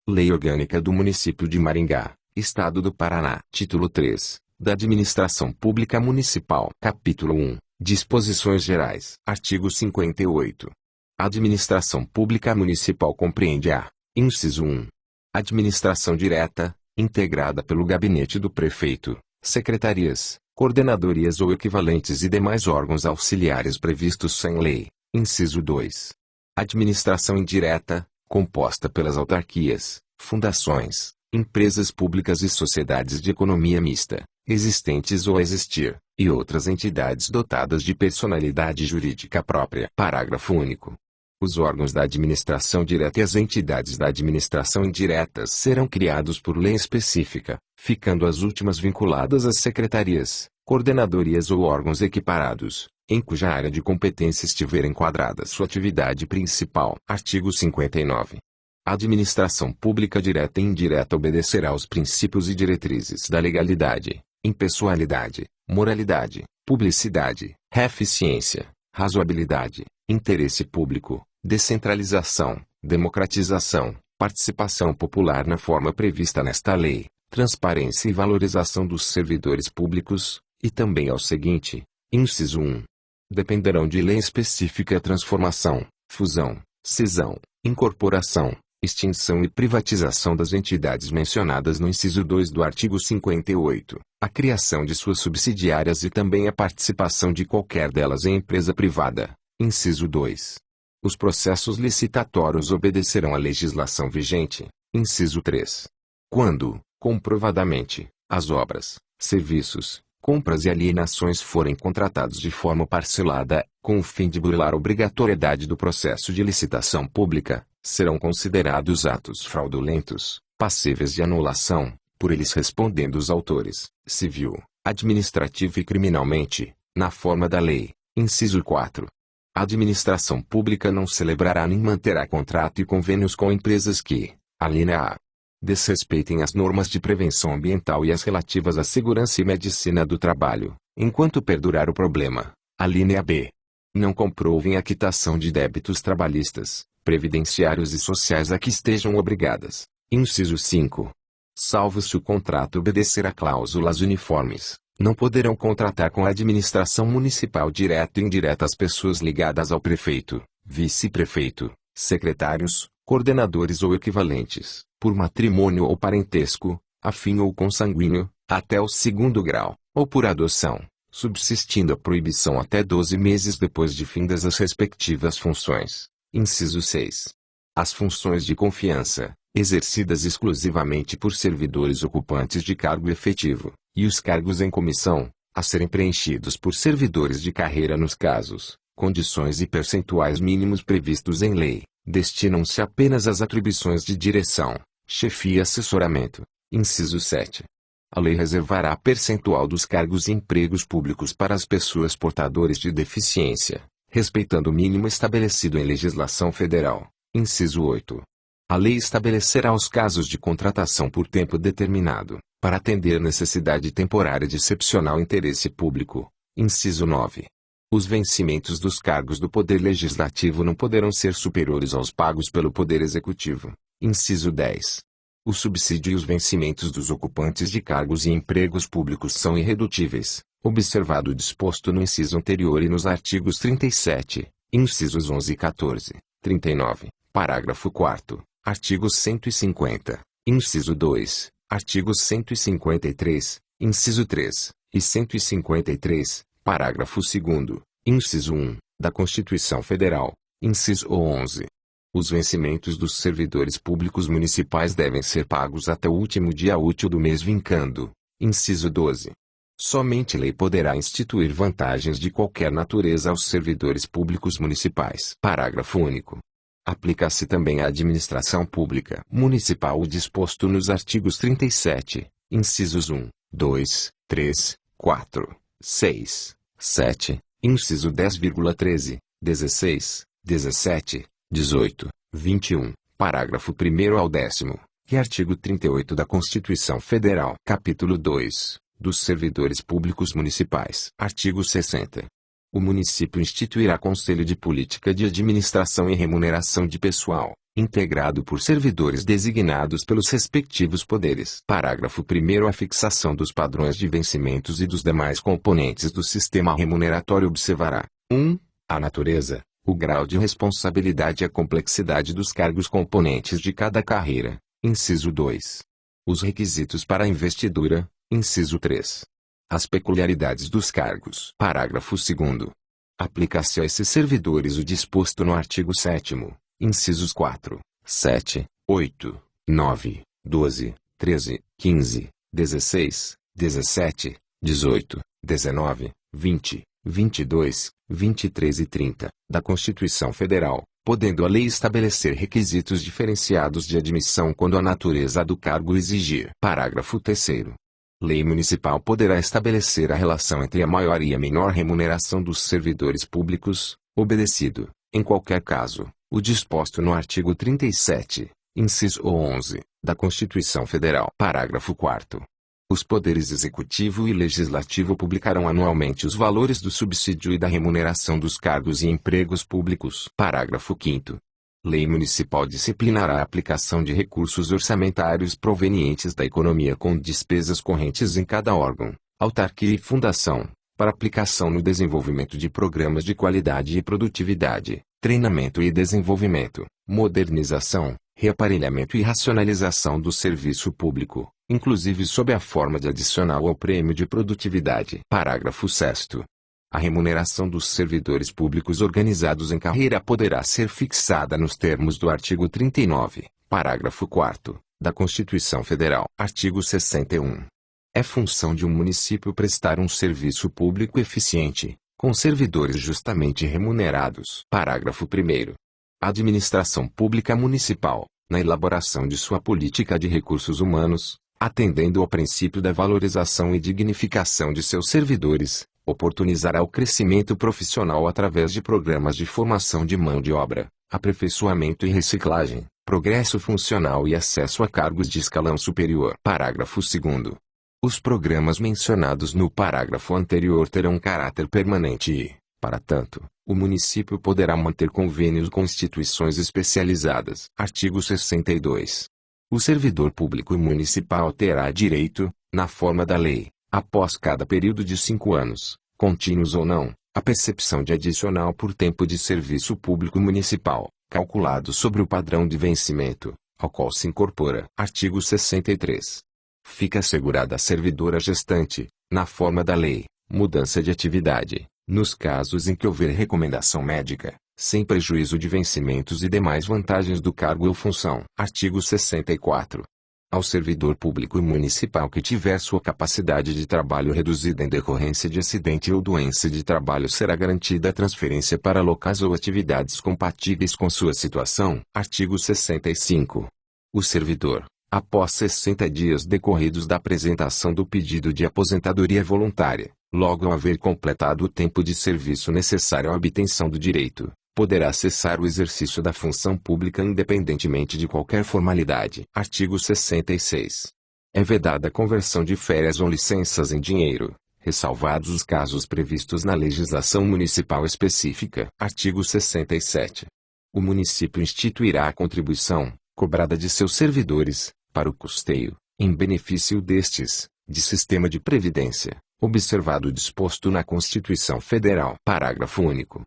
Lei Orgânica do Município de Maringá, Estado do Paraná. Título 3, da Administração Pública Municipal. Capítulo 1, Disposições Gerais. Artigo 58. A Administração Pública Municipal compreende a: inciso 1. Administração direta, integrada pelo gabinete do prefeito, secretarias, coordenadorias ou equivalentes e demais órgãos auxiliares previstos em lei. Inciso 2. Administração indireta, composta pelas autarquias, fundações, empresas públicas e sociedades de economia mista, existentes ou a existir, e outras entidades dotadas de personalidade jurídica própria. Parágrafo único. Os órgãos da administração direta e as entidades da administração indireta serão criados por lei específica, ficando as últimas vinculadas às secretarias, coordenadorias ou órgãos equiparados, em cuja área de competência estiver enquadrada sua atividade principal. Artigo 59. A administração pública direta e indireta obedecerá aos princípios e diretrizes da legalidade, impessoalidade, moralidade, publicidade, eficiência, razoabilidade, interesse público, descentralização, democratização, participação popular na forma prevista nesta lei, transparência e valorização dos servidores públicos, e também ao seguinte: inciso 1. Dependerão de lei específica a transformação, fusão, cisão, incorporação, extinção e privatização das entidades mencionadas no inciso 2 do artigo 58, a criação de suas subsidiárias e também a participação de qualquer delas em empresa privada. Inciso 2. Os processos licitatórios obedecerão à legislação vigente. Inciso 3. Quando, comprovadamente, as obras, serviços, compras e alienações forem contratados de forma parcelada, com o fim de burlar a obrigatoriedade do processo de licitação pública, serão considerados atos fraudulentos, passíveis de anulação, por eles respondendo os autores, civil, administrativo e criminalmente, na forma da lei. Inciso 4. A administração pública não celebrará nem manterá contrato e convênios com empresas que, alínea A, desrespeitem as normas de prevenção ambiental e as relativas à segurança e medicina do trabalho, enquanto perdurar o problema. Alínea B. Não comprovem a quitação de débitos trabalhistas, previdenciários e sociais a que estejam obrigadas. Inciso 5. Salvo se o contrato obedecer a cláusulas uniformes, não poderão contratar com a administração municipal direta e indireta as pessoas ligadas ao prefeito, vice-prefeito, secretários, coordenadores ou equivalentes, por matrimônio ou parentesco, afim ou consanguíneo, até o 2º grau, ou por adoção, subsistindo a proibição até 12 meses depois de findas as respectivas funções. Inciso 6. As funções de confiança, exercidas exclusivamente por servidores ocupantes de cargo efetivo, e os cargos em comissão, a serem preenchidos por servidores de carreira nos casos, condições e percentuais mínimos previstos em lei, destinam-se apenas às atribuições de direção, chefia e assessoramento. Inciso 7. A lei reservará percentual dos cargos e empregos públicos para as pessoas portadoras de deficiência, respeitando o mínimo estabelecido em legislação federal. Inciso 8. A lei estabelecerá os casos de contratação por tempo determinado, para atender necessidade temporária de excepcional interesse público. Inciso 9. Os vencimentos dos cargos do Poder Legislativo não poderão ser superiores aos pagos pelo Poder Executivo. Inciso 10. O subsídio e os vencimentos dos ocupantes de cargos e empregos públicos são irredutíveis, observado o disposto no inciso anterior e nos artigos 37, incisos 11 e 14, 39, parágrafo 4º, artigo 150, inciso 2, artigo 153, inciso 3, e 153, parágrafo 2º, inciso 1, da Constituição Federal, inciso 11. Os vencimentos dos servidores públicos municipais devem ser pagos até o último dia útil do mês vincando. Inciso 12. Somente lei poderá instituir vantagens de qualquer natureza aos servidores públicos municipais. Parágrafo único. Aplica-se também à administração pública municipal o disposto nos artigos 37, incisos 1, 2, 3, 4, 6, 7, inciso 10,13, 16, 17, 18, 21, parágrafo 1º ao 10º, e artigo 38 da Constituição Federal. Capítulo 2, dos servidores públicos municipais. Artigo 60. O município instituirá Conselho de Política de Administração e Remuneração de Pessoal, integrado por servidores designados pelos respectivos poderes. Parágrafo 1º. A fixação dos padrões de vencimentos e dos demais componentes do sistema remuneratório observará: 1. A natureza, o grau de responsabilidade e a complexidade dos cargos componentes de cada carreira. Inciso 2. Os requisitos para a investidura. Inciso 3. As peculiaridades dos cargos. Parágrafo 2º. Aplica-se a esses servidores o disposto no artigo 7º, incisos 4, 7, 8, 9, 12, 13, 15, 16, 17, 18, 19, 20, 22, 23 e 30, da Constituição Federal, podendo a lei estabelecer requisitos diferenciados de admissão quando a natureza do cargo exigir. Parágrafo 3º. Lei municipal poderá estabelecer a relação entre a maior e a menor remuneração dos servidores públicos, obedecido, em qualquer caso, o disposto no artigo 37, inciso 11, da Constituição Federal. Parágrafo 4º. Os poderes executivo e legislativo publicarão anualmente os valores do subsídio e da remuneração dos cargos e empregos públicos. Parágrafo 5º. Lei municipal disciplinará a aplicação de recursos orçamentários provenientes da economia com despesas correntes em cada órgão, autarquia e fundação, para aplicação no desenvolvimento de programas de qualidade e produtividade, treinamento e desenvolvimento, modernização, reaparelhamento e racionalização do serviço público, inclusive sob a forma de adicional ao prêmio de produtividade. Parágrafo 6º. A remuneração dos servidores públicos organizados em carreira poderá ser fixada nos termos do artigo 39, parágrafo 4º, da Constituição Federal. Artigo 61. É função de um município prestar um serviço público eficiente, com servidores justamente remunerados. Parágrafo 1º. A administração pública municipal, na elaboração de sua política de recursos humanos, atendendo ao princípio da valorização e dignificação de seus servidores, oportunizará o crescimento profissional através de programas de formação de mão de obra, aperfeiçoamento e reciclagem, progresso funcional e acesso a cargos de escalão superior. Parágrafo 2º. Os programas mencionados no parágrafo anterior terão caráter permanente e, para tanto, o município poderá manter convênios com instituições especializadas. Artigo 62. O servidor público municipal terá direito, na forma da lei, após cada período de 5 anos, contínuos ou não, a percepção de adicional por tempo de serviço público municipal, calculado sobre o padrão de vencimento, ao qual se incorpora. Artigo 63. Fica assegurada a servidora gestante, na forma da lei, mudança de atividade, nos casos em que houver recomendação médica, sem prejuízo de vencimentos e demais vantagens do cargo ou função. Artigo 64. Ao servidor público municipal que tiver sua capacidade de trabalho reduzida em decorrência de acidente ou doença de trabalho será garantida a transferência para locais ou atividades compatíveis com sua situação. Artigo 65. O servidor, após 60 dias decorridos da apresentação do pedido de aposentadoria voluntária, logo ao haver completado o tempo de serviço necessário à obtenção do direito, poderá cessar o exercício da função pública independentemente de qualquer formalidade. Artigo 66. É vedada a conversão de férias ou licenças em dinheiro, ressalvados os casos previstos na legislação municipal específica. Artigo 67. O município instituirá a contribuição, cobrada de seus servidores, para o custeio, em benefício destes, de sistema de previdência, observado o disposto na Constituição Federal. Parágrafo único.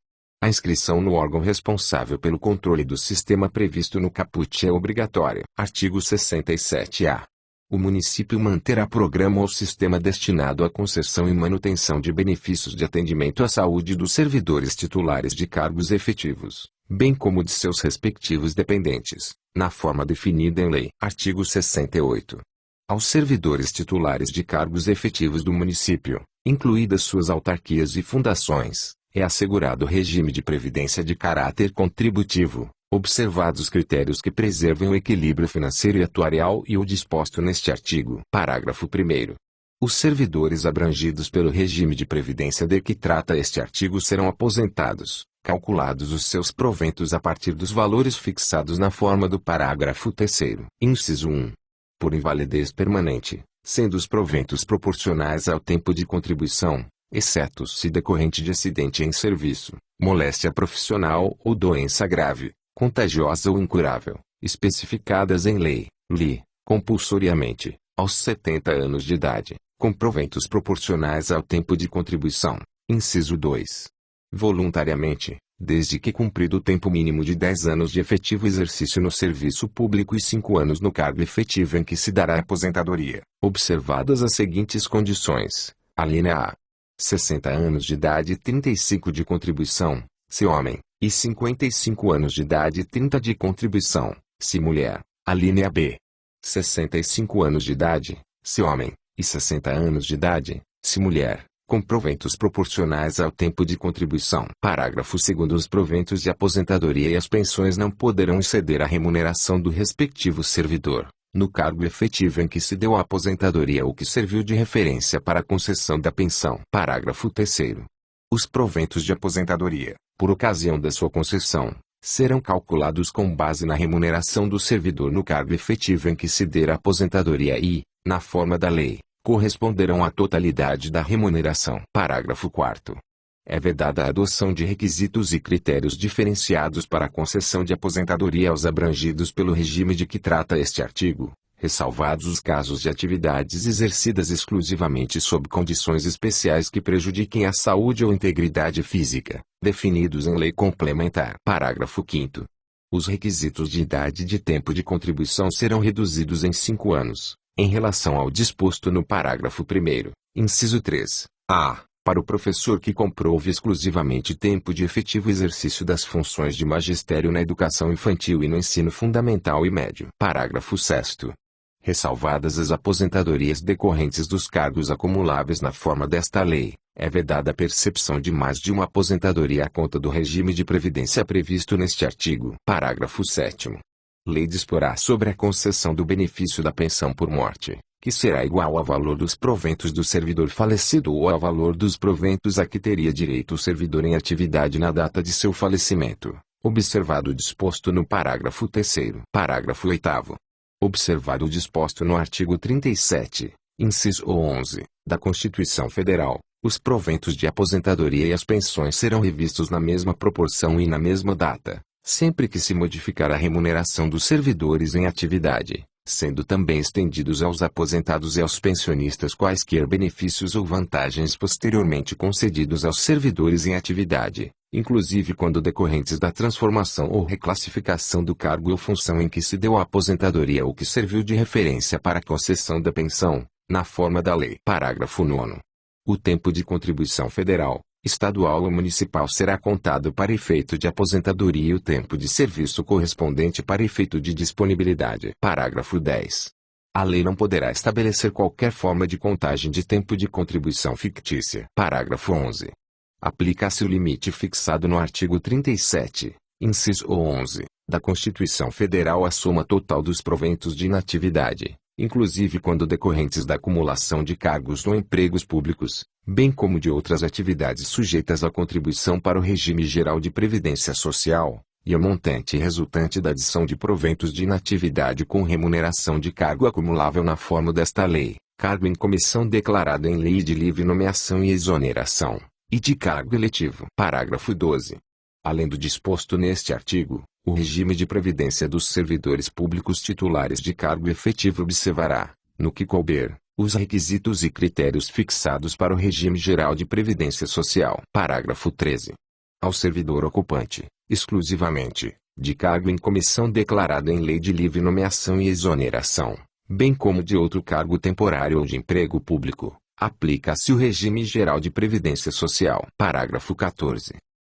A inscrição no órgão responsável pelo controle do sistema previsto no caput é obrigatória. Artigo 67-A. O município manterá programa ou sistema destinado à concessão e manutenção de benefícios de atendimento à saúde dos servidores titulares de cargos efetivos, bem como de seus respectivos dependentes, na forma definida em lei. Artigo 68. Aos servidores titulares de cargos efetivos do município, incluídas suas autarquias e fundações, é assegurado regime de previdência de caráter contributivo, observados os critérios que preservem o equilíbrio financeiro e atuarial e o disposto neste artigo. Parágrafo 1º. Os servidores abrangidos pelo regime de previdência de que trata este artigo serão aposentados, calculados os seus proventos a partir dos valores fixados na forma do parágrafo 3º. Inciso 1. Por invalidez permanente, sendo os proventos proporcionais ao tempo de contribuição, exceto se decorrente de acidente em serviço, moléstia profissional ou doença grave, contagiosa ou incurável, especificadas em lei, compulsoriamente, aos 70 anos de idade, com proventos proporcionais ao tempo de contribuição. Inciso 2. Voluntariamente, desde que cumprido o tempo mínimo de 10 anos de efetivo exercício no serviço público e 5 anos no cargo efetivo em que se dará aposentadoria, observadas as seguintes condições. Alínea A. 60 anos de idade e 35 de contribuição, se homem, e 55 anos de idade e 30 de contribuição, se mulher. Alínea B. 65 anos de idade, se homem, e 60 anos de idade, se mulher, com proventos proporcionais ao tempo de contribuição. Parágrafo 2º. Os proventos de aposentadoria e as pensões não poderão exceder a remuneração do respectivo servidor, no cargo efetivo em que se deu a aposentadoria ou que serviu de referência para a concessão da pensão. Parágrafo 3º. Os proventos de aposentadoria, por ocasião da sua concessão, serão calculados com base na remuneração do servidor no cargo efetivo em que se der a aposentadoria e, na forma da lei, corresponderão à totalidade da remuneração. Parágrafo 4º. É vedada a adoção de requisitos e critérios diferenciados para a concessão de aposentadoria aos abrangidos pelo regime de que trata este artigo, ressalvados os casos de atividades exercidas exclusivamente sob condições especiais que prejudiquem a saúde ou integridade física, definidos em lei complementar. Parágrafo 5º. Os requisitos de idade e de tempo de contribuição serão reduzidos em 5 anos, em relação ao disposto no parágrafo 1º, inciso 3, a, para o professor que comprove exclusivamente tempo de efetivo exercício das funções de magistério na educação infantil e no ensino fundamental e médio. Parágrafo 6º. Ressalvadas as aposentadorias decorrentes dos cargos acumuláveis na forma desta lei, é vedada a percepção de mais de uma aposentadoria à conta do regime de previdência previsto neste artigo. Parágrafo 7º. Lei disporá sobre a concessão do benefício da pensão por morte, que será igual ao valor dos proventos do servidor falecido ou ao valor dos proventos a que teria direito o servidor em atividade na data de seu falecimento, observado o disposto no parágrafo 3º. Parágrafo 8º. Observado o disposto no artigo 37, inciso 11, da Constituição Federal, os proventos de aposentadoria e as pensões serão revistos na mesma proporção e na mesma data, sempre que se modificar a remuneração dos servidores em atividade, sendo também estendidos aos aposentados e aos pensionistas quaisquer benefícios ou vantagens posteriormente concedidos aos servidores em atividade, inclusive quando decorrentes da transformação ou reclassificação do cargo ou função em que se deu a aposentadoria ou que serviu de referência para a concessão da pensão, na forma da lei. Parágrafo 9º. O tempo de contribuição federal, estadual ou municipal será contado para efeito de aposentadoria e o tempo de serviço correspondente para efeito de disponibilidade. Parágrafo 10. A lei não poderá estabelecer qualquer forma de contagem de tempo de contribuição fictícia. Parágrafo 11. Aplica-se o limite fixado no artigo 37, inciso 11, da Constituição Federal à soma total dos proventos de inatividade, inclusive quando decorrentes da acumulação de cargos ou empregos públicos, bem como de outras atividades sujeitas à contribuição para o regime geral de previdência social, e o montante resultante da adição de proventos de inatividade com remuneração de cargo acumulável na forma desta lei, cargo em comissão declarado em lei de livre nomeação e exoneração, e de cargo eletivo. Parágrafo 12. Além do disposto neste artigo, o regime de previdência dos servidores públicos titulares de cargo efetivo observará, no que couber, os requisitos e critérios fixados para o regime geral de previdência social. Parágrafo 13. Ao servidor ocupante, exclusivamente, de cargo em comissão declarado em lei de livre nomeação e exoneração, bem como de outro cargo temporário ou de emprego público, aplica-se o regime geral de previdência social. Parágrafo 14.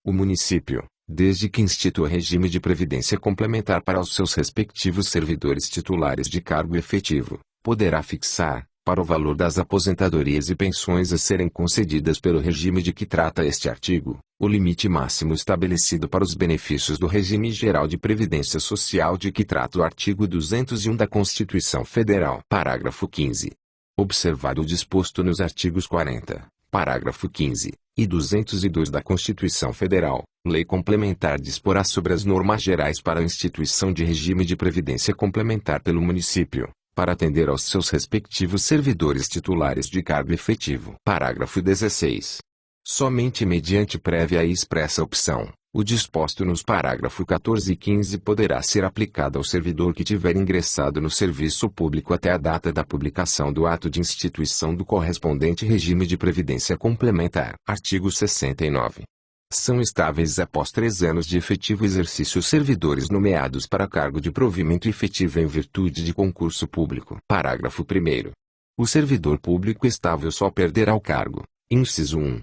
O município, desde que institua regime de previdência complementar para os seus respectivos servidores titulares de cargo efetivo, poderá fixar, para o valor das aposentadorias e pensões a serem concedidas pelo regime de que trata este artigo, o limite máximo estabelecido para os benefícios do regime geral de previdência social de que trata o artigo 201 da Constituição Federal. Parágrafo 15. Observado o disposto nos artigos 40, parágrafo 15, e 202 da Constituição Federal, lei complementar disporá sobre as normas gerais para a instituição de regime de previdência complementar pelo município, para atender aos seus respectivos servidores titulares de cargo efetivo. Parágrafo 16. Somente mediante prévia e expressa opção, O disposto nos parágrafo 14 e 15 poderá ser aplicado ao servidor que tiver ingressado no serviço público até a data da publicação do ato de instituição do correspondente regime de previdência complementar. Artigo 69. São estáveis após 3 anos de efetivo exercício os servidores nomeados para cargo de provimento efetivo em virtude de concurso público. Parágrafo 1º. O servidor público estável só perderá o cargo, inciso 1,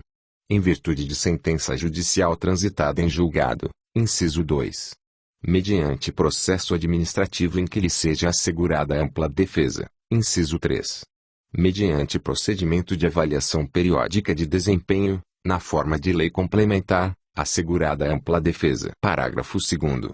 em virtude de sentença judicial transitada em julgado, inciso 2, mediante processo administrativo em que lhe seja assegurada ampla defesa, inciso 3, mediante procedimento de avaliação periódica de desempenho, na forma de lei complementar, assegurada ampla defesa. Parágrafo 2º.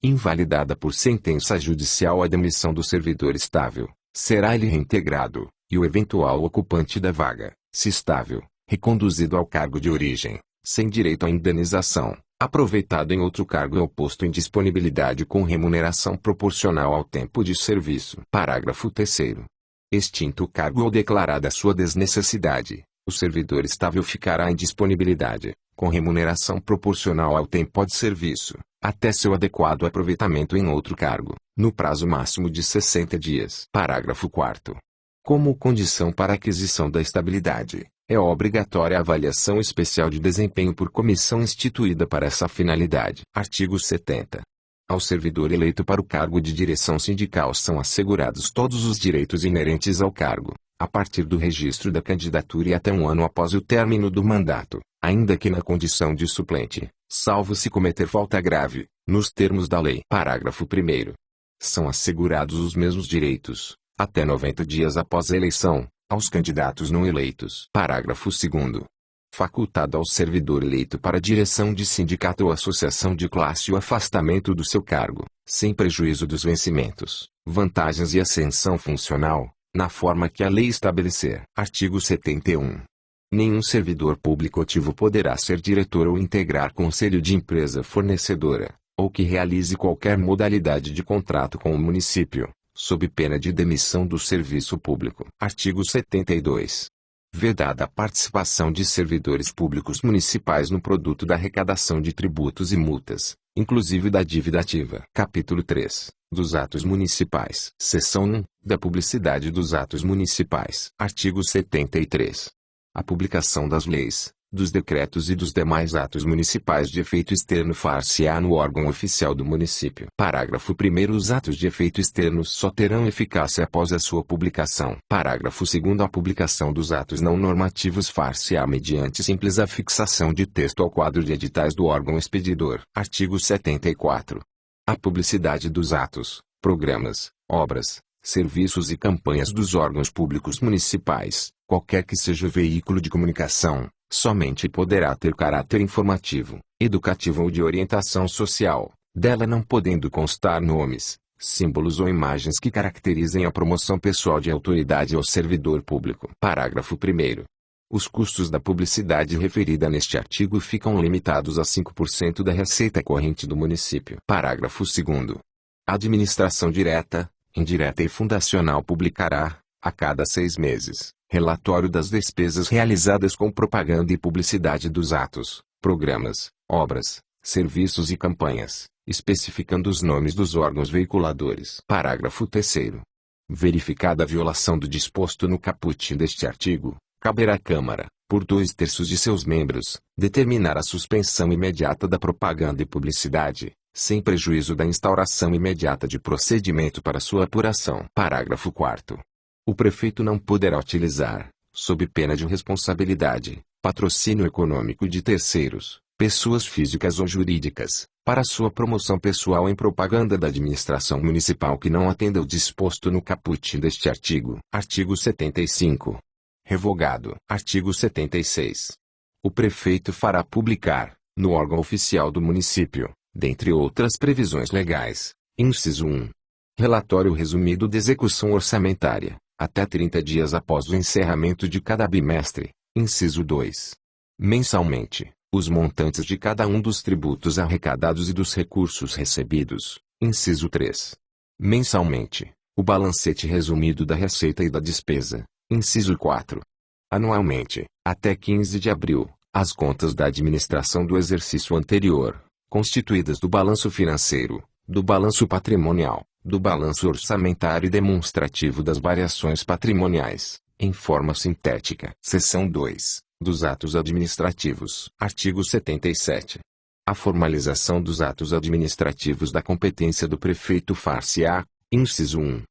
Invalidada por sentença judicial a demissão do servidor estável, será ele reintegrado, e o eventual ocupante da vaga, se estável, reconduzido ao cargo de origem, sem direito à indenização, aproveitado em outro cargo ou posto em disponibilidade com remuneração proporcional ao tempo de serviço. Parágrafo 3º. Extinto o cargo ou declarada sua desnecessidade, o servidor estável ficará em disponibilidade, com remuneração proporcional ao tempo de serviço, até seu adequado aproveitamento em outro cargo, no prazo máximo de 60 dias. Parágrafo 4º. Como condição para a aquisição da estabilidade, é obrigatória a avaliação especial de desempenho por comissão instituída para essa finalidade. Artigo 70. Ao servidor eleito para o cargo de direção sindical são assegurados todos os direitos inerentes ao cargo, a partir do registro da candidatura e até 1 ano após o término do mandato, ainda que na condição de suplente, salvo se cometer falta grave, nos termos da lei. Parágrafo 1º. São assegurados os mesmos direitos, até 90 dias após a eleição, aos candidatos não eleitos. Parágrafo 2º. Facultado ao servidor eleito para direção de sindicato ou associação de classe o afastamento do seu cargo, sem prejuízo dos vencimentos, vantagens e ascensão funcional, na forma que a lei estabelecer. Artigo 71. Nenhum servidor público ativo poderá ser diretor ou integrar conselho de empresa fornecedora, ou que realize qualquer modalidade de contrato com o município, sob pena de demissão do serviço público. Artigo 72. Vedada a participação de servidores públicos municipais no produto da arrecadação de tributos e multas, inclusive da dívida ativa. Capítulo 3. Dos atos municipais. Seção 1. Da publicidade dos atos municipais. Artigo 73. A publicação das leis, dos decretos e dos demais atos municipais de efeito externo far-se-á no órgão oficial do município. Parágrafo 1º. Os atos de efeito externo só terão eficácia após a sua publicação. Parágrafo 2º. A publicação dos atos não normativos far-se-á mediante simples afixação de texto ao quadro de editais do órgão expedidor. Artigo 74. A publicidade dos atos, programas, obras, serviços e campanhas dos órgãos públicos municipais, qualquer que seja o veículo de comunicação, somente poderá ter caráter informativo, educativo ou de orientação social, dela não podendo constar nomes, símbolos ou imagens que caracterizem a promoção pessoal de autoridade ou servidor público. Parágrafo 1º. Os custos da publicidade referida neste artigo ficam limitados a 5% da receita corrente do município. Parágrafo 2º. A administração direta, indireta e fundacional publicará, a cada 6 meses, relatório das despesas realizadas com propaganda e publicidade dos atos, programas, obras, serviços e campanhas, especificando os nomes dos órgãos veiculadores. Parágrafo 3º. Verificada a violação do disposto no caput deste artigo, caberá à Câmara, por 2/3 de seus membros, determinar a suspensão imediata da propaganda e publicidade, sem prejuízo da instauração imediata de procedimento para sua apuração. Parágrafo 4º. O prefeito não poderá utilizar, sob pena de responsabilidade, patrocínio econômico de terceiros, pessoas físicas ou jurídicas, para sua promoção pessoal em propaganda da administração municipal que não atenda o disposto no caput deste artigo. Artigo 75. Revogado. Artigo 76. O prefeito fará publicar, no órgão oficial do município, dentre outras previsões legais, inciso 1. Relatório resumido de execução orçamentária, até 30 dias após o encerramento de cada bimestre, inciso 2. Mensalmente, os montantes de cada um dos tributos arrecadados e dos recursos recebidos, inciso 3. Mensalmente, o balancete resumido da receita e da despesa, inciso 4. Anualmente, até 15 de abril, as contas da administração do exercício anterior, constituídas do balanço financeiro, do balanço patrimonial, do balanço orçamentário e demonstrativo das variações patrimoniais, em forma sintética. Seção 2. Dos atos administrativos. Artigo 77. A formalização dos atos administrativos da competência do prefeito far-se-á, inciso 1.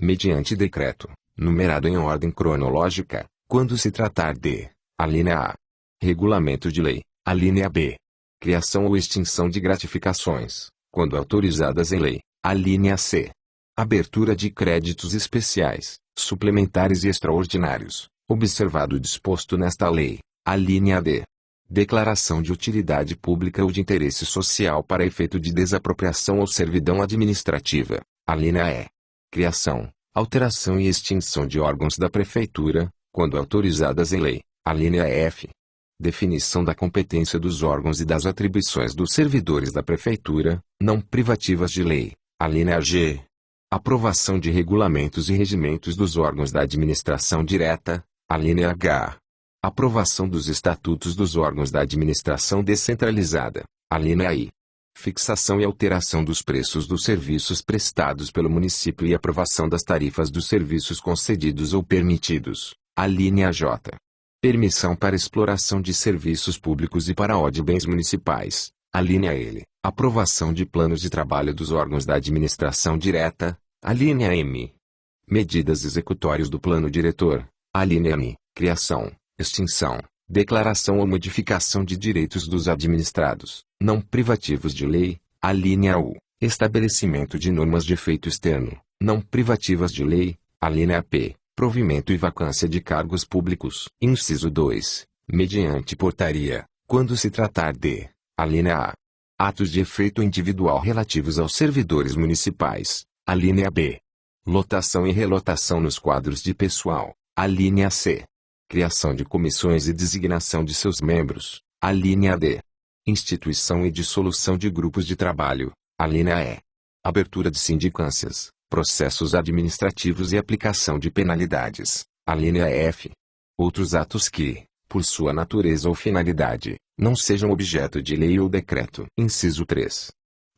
Mediante decreto, numerado em ordem cronológica, quando se tratar de: alínea A. Regulamento de lei, alínea B. Criação ou extinção de gratificações, quando autorizadas em lei, alínea C. Abertura de créditos especiais, suplementares e extraordinários, observado o disposto nesta lei, alínea D. Declaração de utilidade pública ou de interesse social para efeito de desapropriação ou servidão administrativa, alínea E. Criação, alteração e extinção de órgãos da Prefeitura, quando autorizadas em lei, alínea F. Definição da competência dos órgãos e das atribuições dos servidores da Prefeitura, não privativas de lei, alínea G. Aprovação de regulamentos e regimentos dos órgãos da administração direta, alínea H. Aprovação dos estatutos dos órgãos da administração descentralizada, alínea I. Fixação e alteração dos preços dos serviços prestados pelo município e aprovação das tarifas dos serviços concedidos ou permitidos, alínea J. Permissão para exploração de serviços públicos e para de bens municipais, alínea L. Aprovação de planos de trabalho dos órgãos da administração direta, alínea M. Medidas executórias do plano diretor, alínea M. Criação, extinção, declaração ou modificação de direitos dos administrados, não privativos de lei, alínea U. Estabelecimento de normas de efeito externo, não privativas de lei, alínea P. Provimento e vacância de cargos públicos. Inciso 2. Mediante portaria, quando se tratar de: alínea A. Atos de efeito individual relativos aos servidores municipais, alínea B. Lotação e relotação nos quadros de pessoal, alínea C. Criação de comissões e designação de seus membros, alínea D. Instituição e dissolução de grupos de trabalho, alínea E. Abertura de sindicâncias, processos administrativos e aplicação de penalidades, alínea F. Outros atos que, por sua natureza ou finalidade, não sejam objeto de lei ou decreto. Inciso 3.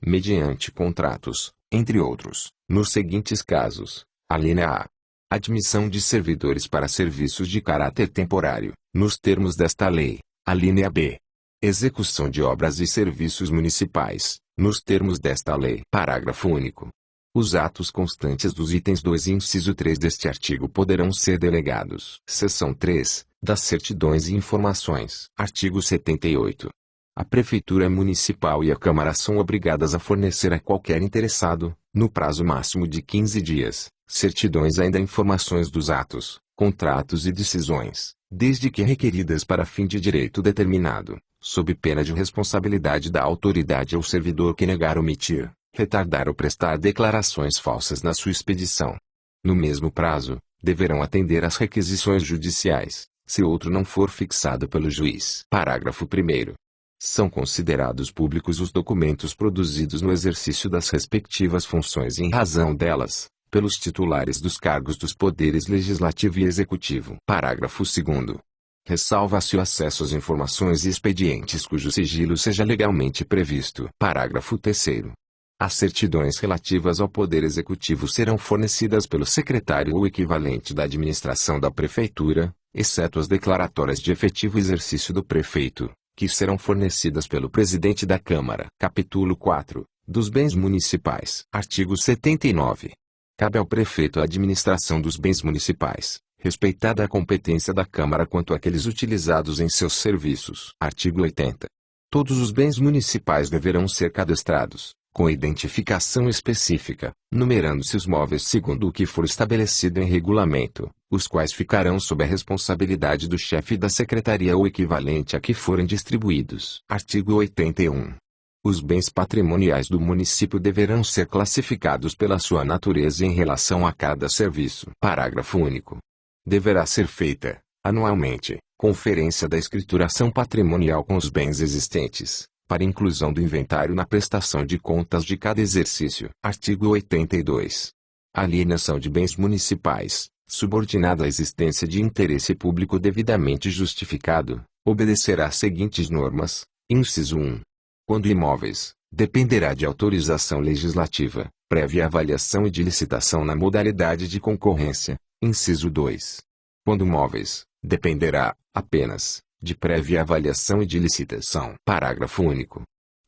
Mediante contratos, entre outros, nos seguintes casos, alínea A. Admissão de servidores para serviços de caráter temporário, nos termos desta lei, alínea B. Execução de obras e serviços municipais, nos termos desta lei. Parágrafo único. Os atos constantes dos itens 2 e inciso 3 deste artigo poderão ser delegados. Seção 3. Das certidões e informações. Artigo 78. A Prefeitura Municipal e a Câmara são obrigadas a fornecer a qualquer interessado, no prazo máximo de 15 dias, certidões ainda informações dos atos, contratos e decisões, desde que requeridas para fim de direito determinado, sob pena de responsabilidade da autoridade ou servidor que negar, omitir, retardar ou prestar declarações falsas na sua expedição. No mesmo prazo, deverão atender às requisições judiciais, se outro não for fixado pelo juiz. Parágrafo 1º. São considerados públicos os documentos produzidos no exercício das respectivas funções e em razão delas, pelos titulares dos cargos dos poderes legislativo e executivo. Parágrafo 2º. Ressalva-se o acesso às informações e expedientes cujo sigilo seja legalmente previsto. Parágrafo 3º. As certidões relativas ao Poder Executivo serão fornecidas pelo secretário ou equivalente da administração da Prefeitura, exceto as declaratórias de efetivo exercício do prefeito, que serão fornecidas pelo presidente da Câmara. Capítulo 4. Dos bens municipais. Artigo 79. Cabe ao prefeito a administração dos bens municipais, respeitada a competência da Câmara quanto àqueles utilizados em seus serviços. Artigo 80. Todos os bens municipais deverão ser cadastrados, com identificação específica, numerando-se os móveis segundo o que for estabelecido em regulamento, os quais ficarão sob a responsabilidade do chefe da secretaria ou equivalente a que forem distribuídos. Artigo 81. Os bens patrimoniais do município deverão ser classificados pela sua natureza em relação a cada serviço. Parágrafo único. Deverá ser feita, anualmente, conferência da escrituração patrimonial com os bens existentes, para inclusão do inventário na prestação de contas de cada exercício. Artigo 82. A alienação de bens municipais, subordinada à existência de interesse público devidamente justificado, obedecerá às seguintes normas. Inciso 1. Quando imóveis, dependerá de autorização legislativa, prévia avaliação e de licitação na modalidade de concorrência, inciso 2. Quando móveis, dependerá, apenas, de prévia avaliação e de licitação. Parágrafo único.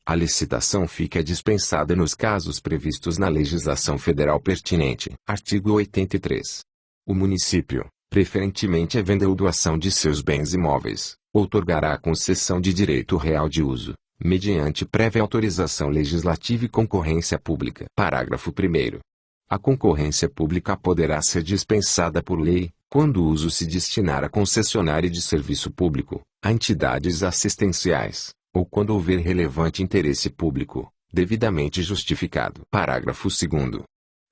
A licitação fica dispensada nos casos previstos na legislação federal pertinente. Artigo 83. O município, preferentemente a venda ou doação de seus bens imóveis, outorgará a concessão de direito real de uso, mediante prévia autorização legislativa e concorrência pública. Parágrafo 1º. A concorrência pública poderá ser dispensada por lei, quando o uso se destinar a concessionária de serviço público, a entidades assistenciais, ou quando houver relevante interesse público, devidamente justificado. Parágrafo 2º.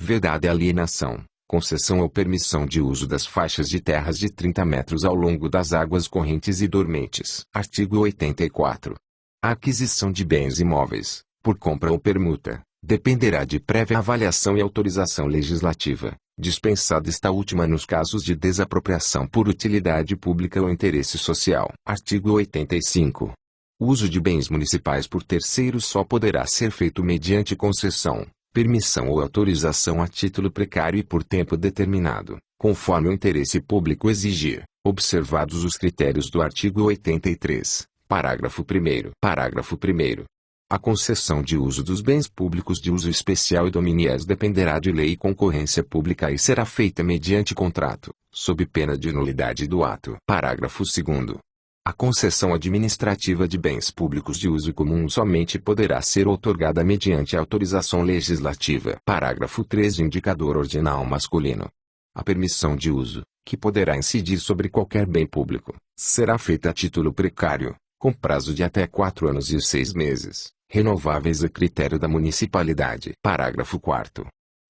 Vedada a alienação, concessão ou permissão de uso das faixas de terras de 30 metros ao longo das águas correntes e dormentes. Artigo 84. A aquisição de bens imóveis, por compra ou permuta, dependerá de prévia avaliação e autorização legislativa, dispensada esta última nos casos de desapropriação por utilidade pública ou interesse social. Artigo 85. O uso de bens municipais por terceiros só poderá ser feito mediante concessão, permissão ou autorização a título precário e por tempo determinado, conforme o interesse público exigir, observados os critérios do artigo 83, parágrafo 1º. Parágrafo 1º. A concessão de uso dos bens públicos de uso especial e dominiais dependerá de lei e concorrência pública e será feita mediante contrato, sob pena de nulidade do ato. Parágrafo 2º. A concessão administrativa de bens públicos de uso comum somente poderá ser outorgada mediante autorização legislativa. Parágrafo 3. Indicador ordinal masculino. A permissão de uso, que poderá incidir sobre qualquer bem público, será feita a título precário, com prazo de até 4 anos e 6 meses, renováveis a critério da municipalidade. Parágrafo 4º.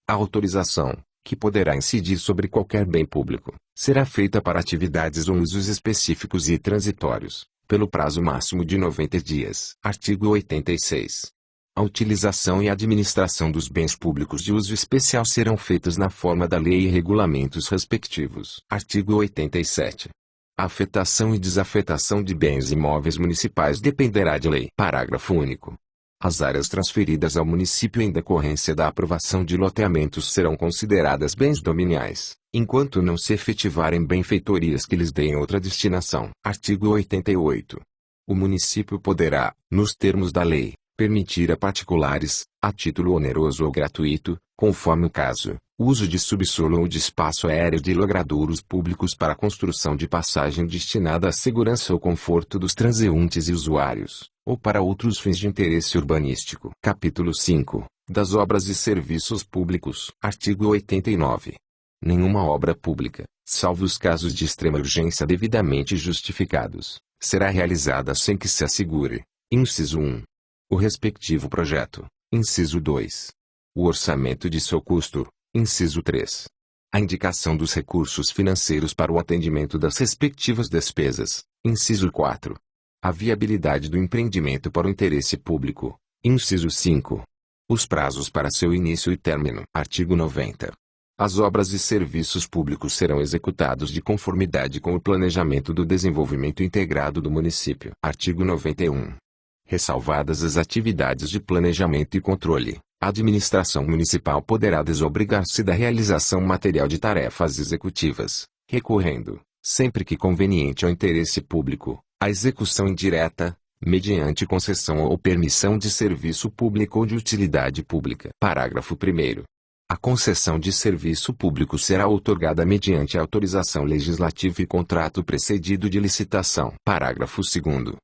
A autorização, que poderá incidir sobre qualquer bem público, será feita para atividades ou usos específicos e transitórios, pelo prazo máximo de 90 dias. Artigo 86. A utilização e administração dos bens públicos de uso especial serão feitas na forma da lei e regulamentos respectivos. Artigo 87. A afetação e desafetação de bens imóveis municipais dependerá de lei. Parágrafo único. As áreas transferidas ao município em decorrência da aprovação de loteamentos serão consideradas bens dominiais, enquanto não se efetivarem benfeitorias que lhes deem outra destinação. Artigo 88. O município poderá, nos termos da lei, permitir a particulares, a título oneroso ou gratuito, conforme o caso, o uso de subsolo ou de espaço aéreo de logradouros públicos para a construção de passagem destinada à segurança ou conforto dos transeuntes e usuários, ou para outros fins de interesse urbanístico. Capítulo 5. Das obras e serviços públicos. Artigo 89. Nenhuma obra pública, salvo os casos de extrema urgência devidamente justificados, será realizada sem que se assegure, inciso 1, o respectivo projeto, inciso 2, o orçamento de seu custo, inciso 3, a indicação dos recursos financeiros para o atendimento das respectivas despesas, inciso 4, a viabilidade do empreendimento para o interesse público, inciso 5, os prazos para seu início e término. Artigo 90. As obras e serviços públicos serão executados de conformidade com o planejamento do desenvolvimento integrado do município. Artigo 91. Ressalvadas as atividades de planejamento e controle, a administração municipal poderá desobrigar-se da realização material de tarefas executivas, recorrendo, sempre que conveniente ao interesse público, à execução indireta, mediante concessão ou permissão de serviço público ou de utilidade pública. Parágrafo 1º. A concessão de serviço público será outorgada mediante autorização legislativa e contrato precedido de licitação. Parágrafo 2º.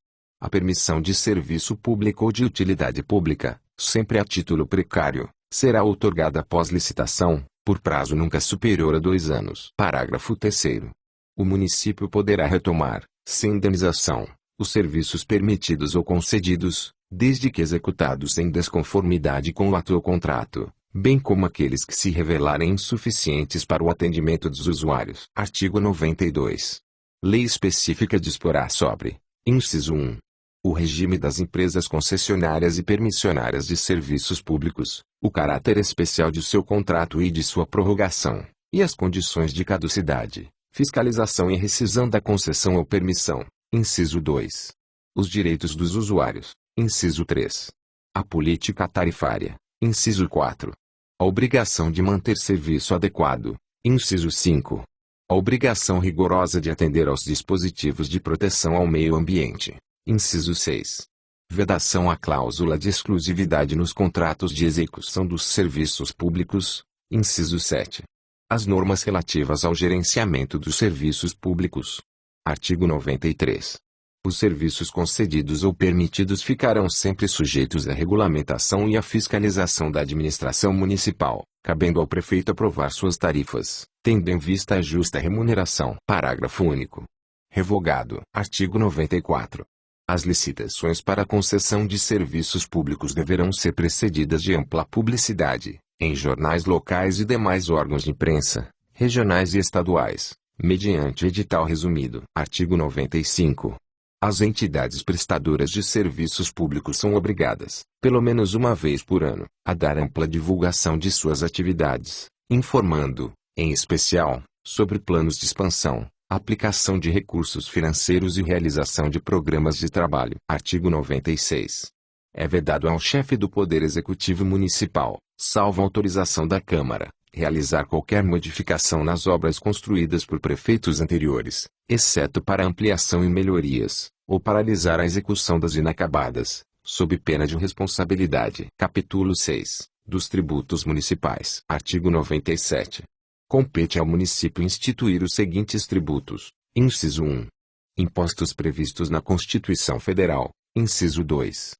A permissão de serviço público ou de utilidade pública, sempre a título precário, será outorgada após licitação, por prazo nunca superior a 2 anos. Parágrafo 3º. O município poderá retomar, sem indenização, os serviços permitidos ou concedidos, desde que executados em desconformidade com o ato ou contrato, bem como aqueles que se revelarem insuficientes para o atendimento dos usuários. Artigo 92. Lei específica disporá sobre, inciso 1, o regime das empresas concessionárias e permissionárias de serviços públicos, o caráter especial de seu contrato e de sua prorrogação, e as condições de caducidade, fiscalização e rescisão da concessão ou permissão. Inciso 2. Os direitos dos usuários, Inciso 3. A política tarifária. Inciso 4. A obrigação de manter serviço adequado. Inciso 5. A obrigação rigorosa de atender aos dispositivos de proteção ao meio ambiente. Inciso 6. Vedação à cláusula de exclusividade nos contratos de execução dos serviços públicos. Inciso 7. As normas relativas ao gerenciamento dos serviços públicos. Artigo 93. Os serviços concedidos ou permitidos ficarão sempre sujeitos à regulamentação e à fiscalização da administração municipal, cabendo ao prefeito aprovar suas tarifas, tendo em vista a justa remuneração. Parágrafo único. Revogado. Artigo 94. As licitações para concessão de serviços públicos deverão ser precedidas de ampla publicidade, em jornais locais e demais órgãos de imprensa, regionais e estaduais, mediante edital resumido. Artigo 95. As entidades prestadoras de serviços públicos são obrigadas, pelo menos uma vez por ano, a dar ampla divulgação de suas atividades, informando, em especial, sobre planos de expansão, aplicação de recursos financeiros e realização de programas de trabalho. Artigo 96. É vedado ao chefe do Poder Executivo Municipal, salvo autorização da Câmara, realizar qualquer modificação nas obras construídas por prefeitos anteriores, exceto para ampliação e melhorias, ou paralisar a execução das inacabadas, sob pena de responsabilidade. Capítulo 6. Dos tributos municipais. Artigo 97. Compete ao município instituir os seguintes tributos. Inciso 1. Impostos previstos na Constituição Federal. Inciso 2.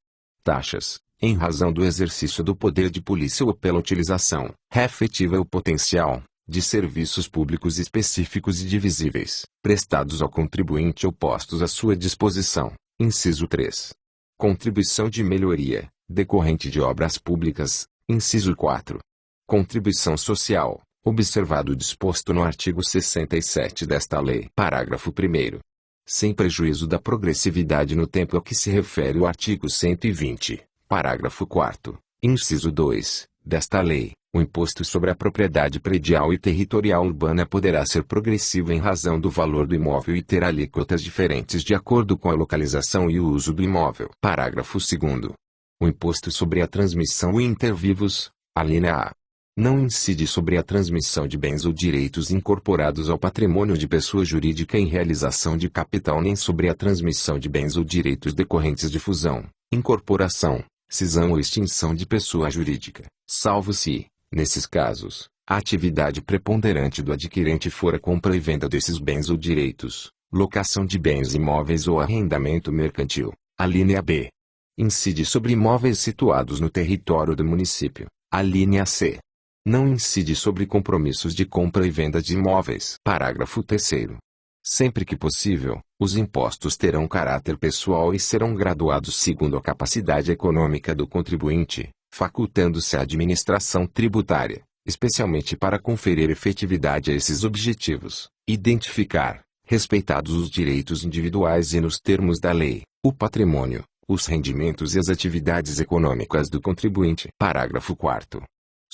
Taxas, em razão do exercício do poder de polícia ou pela utilização, efetiva ou potencial, de serviços públicos específicos e divisíveis, prestados ao contribuinte ou postos à sua disposição. Inciso 3. Contribuição de melhoria, decorrente de obras públicas. Inciso 4. Contribuição social, observado o disposto no artigo 67 desta lei. Parágrafo 1º. Sem prejuízo da progressividade no tempo a que se refere o artigo 120, parágrafo 4º, inciso 2, desta lei, o imposto sobre a propriedade predial e territorial urbana poderá ser progressivo em razão do valor do imóvel e ter alíquotas diferentes de acordo com a localização e o uso do imóvel. Parágrafo 2º. O imposto sobre a transmissão e intervivos, alínea A, não incide sobre a transmissão de bens ou direitos incorporados ao patrimônio de pessoa jurídica em realização de capital nem sobre a transmissão de bens ou direitos decorrentes de fusão, incorporação, cisão ou extinção de pessoa jurídica, salvo se, nesses casos, a atividade preponderante do adquirente for a compra e venda desses bens ou direitos, locação de bens imóveis ou arrendamento mercantil. Alínea B. Incide sobre imóveis situados no território do município. Alínea C. Não incide sobre compromissos de compra e venda de imóveis. Parágrafo 3º. Sempre que possível, os impostos terão caráter pessoal e serão graduados segundo a capacidade econômica do contribuinte, facultando-se à administração tributária, especialmente para conferir efetividade a esses objetivos, identificar, respeitados os direitos individuais e nos termos da lei, o patrimônio, os rendimentos e as atividades econômicas do contribuinte. Parágrafo 4º.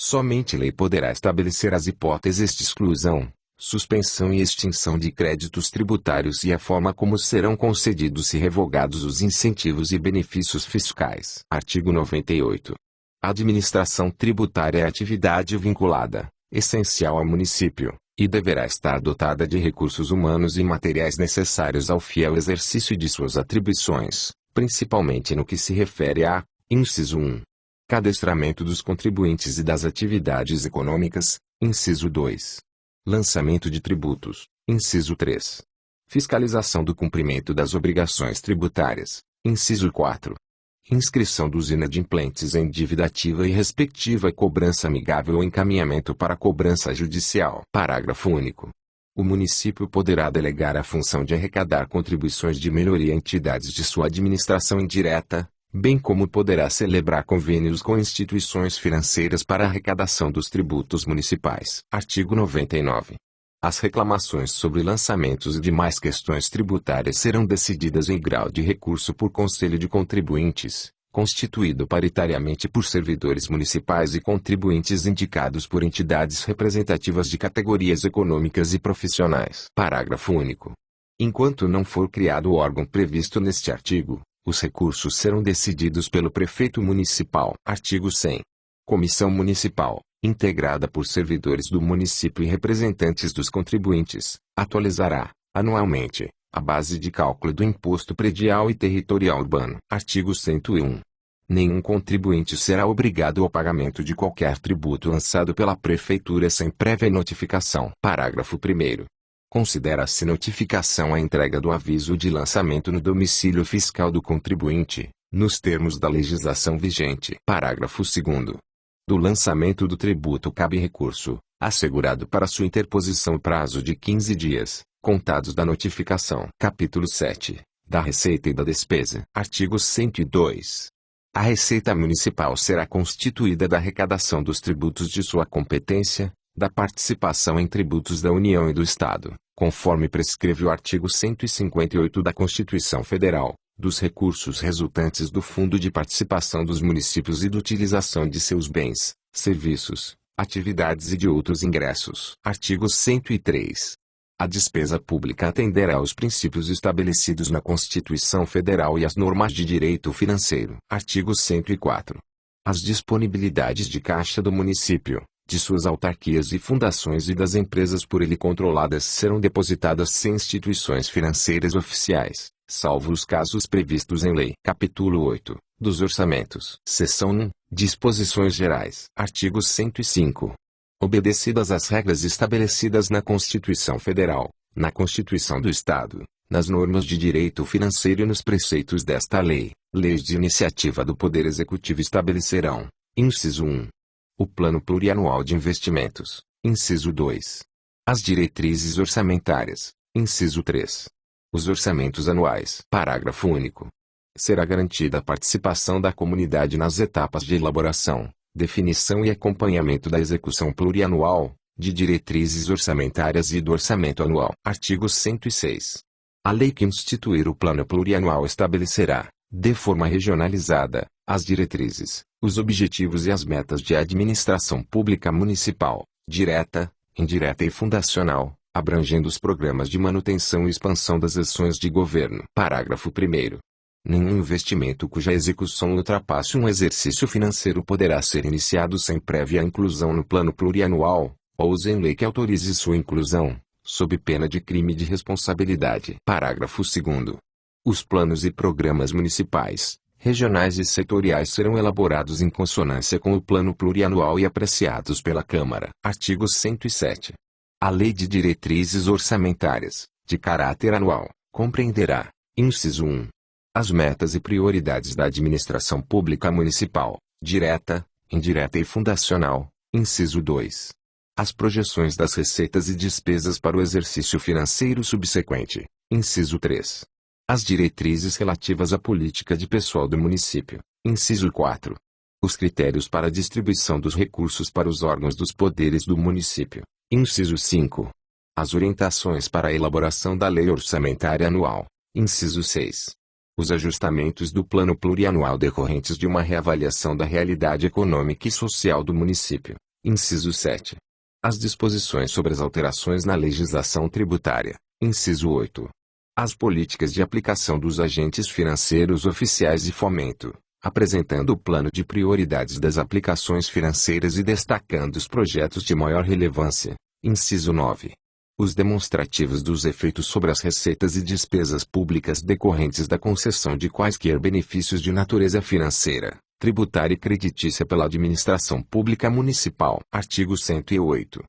Somente lei poderá estabelecer as hipóteses de exclusão, suspensão e extinção de créditos tributários e a forma como serão concedidos e revogados os incentivos e benefícios fiscais. Artigo 98. A administração tributária é atividade vinculada, essencial ao município, e deverá estar dotada de recursos humanos e materiais necessários ao fiel exercício de suas atribuições, principalmente no que se refere a, inciso 1. Cadastramento dos contribuintes e das atividades econômicas, inciso 2. Lançamento de tributos, inciso 3. Fiscalização do cumprimento das obrigações tributárias, inciso 4. Inscrição dos inadimplentes em dívida ativa e respectiva cobrança amigável ou encaminhamento para cobrança judicial. Parágrafo único. O município poderá delegar a função de arrecadar contribuições de melhoria a entidades de sua administração indireta, bem como poderá celebrar convênios com instituições financeiras para a arrecadação dos tributos municipais. Artigo 99. As reclamações sobre lançamentos e demais questões tributárias serão decididas em grau de recurso por Conselho de Contribuintes, constituído paritariamente por servidores municipais e contribuintes indicados por entidades representativas de categorias econômicas e profissionais. Parágrafo único. Enquanto não for criado o órgão previsto neste artigo, Os recursos serão decididos pelo prefeito municipal. Artigo 100. Comissão Municipal, integrada por servidores do município e representantes dos contribuintes, atualizará, anualmente, a base de cálculo do Imposto Predial e Territorial Urbano. Artigo 101. Nenhum contribuinte será obrigado ao pagamento de qualquer tributo lançado pela Prefeitura sem prévia notificação. Parágrafo 1º. Considera-se notificação a entrega do aviso de lançamento no domicílio fiscal do contribuinte, nos termos da legislação vigente. Parágrafo 2º. Do lançamento do tributo cabe recurso, assegurado para sua interposição prazo de 15 dias, contados da notificação. Capítulo 7. Da Receita e da Despesa. Artigo 102. A Receita Municipal será constituída da arrecadação dos tributos de sua competência, da participação em tributos da União e do Estado, conforme prescreve o artigo 158 da Constituição Federal, dos recursos resultantes do Fundo de Participação dos Municípios e da utilização de seus bens, serviços, atividades e de outros ingressos. Artigo 103. A despesa pública atenderá aos princípios estabelecidos na Constituição Federal e às normas de direito financeiro. Artigo 104. As disponibilidades de caixa do município, de suas autarquias e fundações e das empresas por ele controladas serão depositadas em instituições financeiras oficiais, salvo os casos previstos em lei. Capítulo 8. Dos Orçamentos. Seção 1. Disposições Gerais. Artigo 105. Obedecidas as regras estabelecidas na Constituição Federal, na Constituição do Estado, nas normas de direito financeiro e nos preceitos desta lei, leis de iniciativa do Poder Executivo estabelecerão: inciso 1. O Plano Plurianual de Investimentos. Inciso 2. As diretrizes orçamentárias. Inciso 3. Os orçamentos anuais. Parágrafo único. Será garantida a participação da comunidade nas etapas de elaboração, definição e acompanhamento da execução plurianual, de diretrizes orçamentárias e do orçamento anual. Artigo 106. A lei que instituir o Plano Plurianual estabelecerá, de forma regionalizada, as diretrizes, os objetivos e as metas de administração pública municipal, direta, indireta e fundacional, abrangendo os programas de manutenção e expansão das ações de governo. Parágrafo 1º. Nenhum investimento cuja execução ultrapasse um exercício financeiro poderá ser iniciado sem prévia inclusão no Plano Plurianual, ou em lei que autorize sua inclusão, sob pena de crime de responsabilidade. Parágrafo 2º. Os planos e programas municipais, regionais e setoriais serão elaborados em consonância com o Plano Plurianual e apreciados pela Câmara. Artigo 107. A Lei de Diretrizes Orçamentárias, de caráter anual, compreenderá, inciso 1. As metas e prioridades da administração pública municipal, direta, indireta e fundacional, inciso 2. As projeções das receitas e despesas para o exercício financeiro subsequente, inciso 3. As diretrizes relativas à política de pessoal do município, inciso 4. Os critérios para a distribuição dos recursos para os órgãos dos poderes do município, inciso 5. As orientações para a elaboração da lei orçamentária anual, inciso 6. Os ajustamentos do plano plurianual decorrentes de uma reavaliação da realidade econômica e social do município, inciso 7. As disposições sobre as alterações na legislação tributária, inciso 8. As políticas de aplicação dos agentes financeiros oficiais de fomento, apresentando o plano de prioridades das aplicações financeiras e destacando os projetos de maior relevância, inciso 9. Os demonstrativos dos efeitos sobre as receitas e despesas públicas decorrentes da concessão de quaisquer benefícios de natureza financeira, tributária e creditícia pela administração pública municipal. Artigo 108.